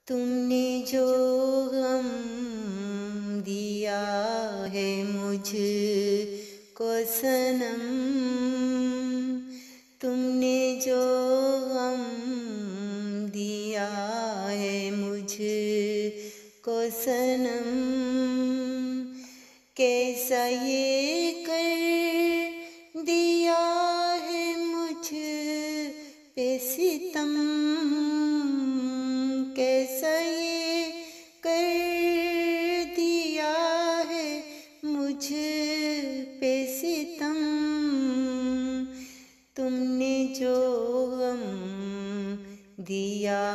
تم نے جو غم دیا ہے مجھ کو صنم، تم نے جو غم دیا ہے مجھ کو صنم، کیسا یہ کر دیا ہے مجھ پہ ستم، کیسا یہ کر دیا ہے مجھ پہ ستم، تم نے جو غم دیا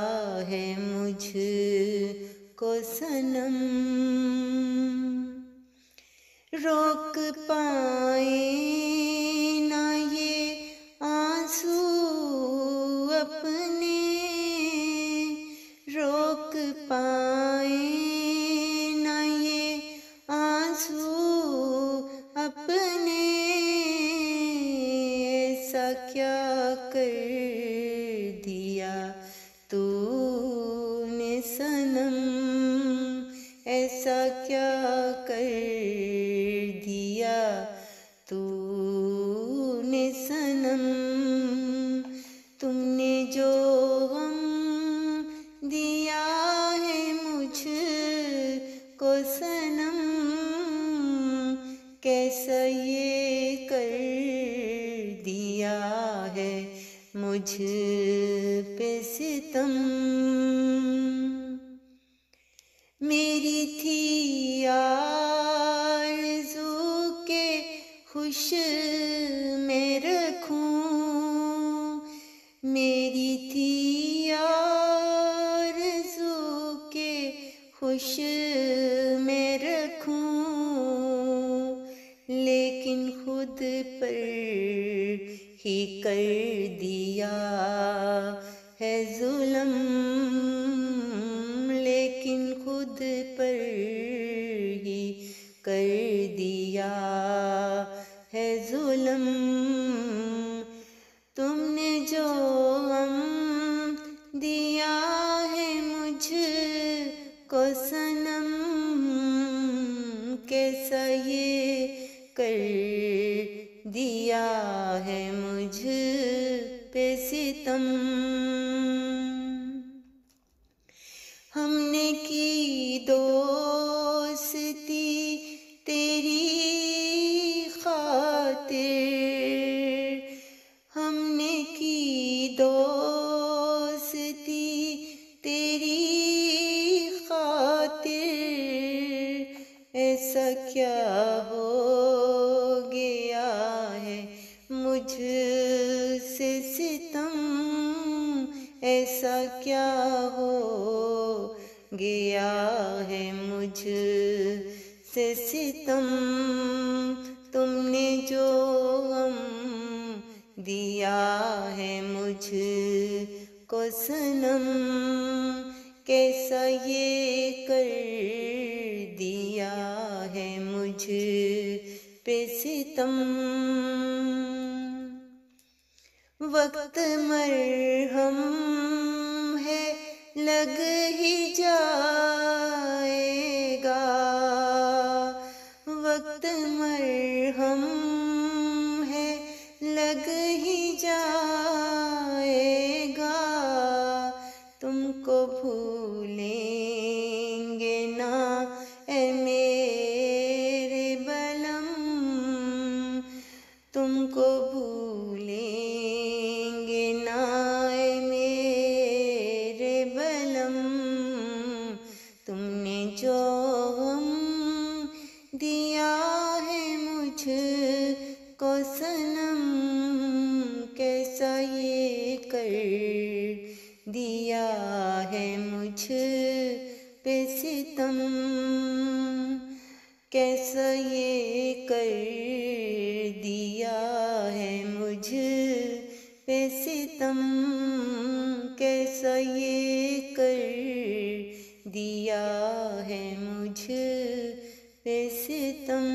ہے مجھ کو صنم، روک پائیں نہ یہ آنسو اپنے، روک پائیں نہ یہ آنسو اپنے، ایسا کیا کر دیا تو نے صنم، ایسا کیا کر دیا تو نے صنم، تم نے جو غم دیا ہے مجھ کو صنم، کیسا یہ کر دیا ہے مجھ پہ ستم، میری تھی آرزو کہ خوش میں رکھوں، میری تھی آرزو کہ خوش میں رکھوں، لیکن خود پر ہی کر دیا ہے ظلم، لیکن خود پر ہی کر دیا ہے ظلم، تم نے جو غم دیا ہے مجھ کو صنم، کیسا یہ کر دیا ہے مجھ پہ ستم، ہم نے کی دوستی تیری خاطر، ہم نے کی دوستی تیری خاطر، ایسا کیا ہو گیا ہے مجھ سے ستم، ایسا کیا ہو گیا ہے مجھ سے ستم، تم نے جو غم دیا ہے مجھ کو صنم، کیسا یہ کر دیا ہے مجھ پہ ستم، وقت مرہم ہے لگ ہی جائے گا، وقت مرہم ہے لگ ہی جائے گا، تم کو بھولیں گے نا اے میرے بلم، تم کو بھولیں گے نا اے میرے بلم، تم نے جو غم دیا ہے مجھ کو صنم، کیسا یہ کر دیا ہے مجھ پہ ستم، کیسا یہ کر دیا ہے مجھ پہ ستم، کیسا یہ کر دیا ہے مجھ پہ ستم۔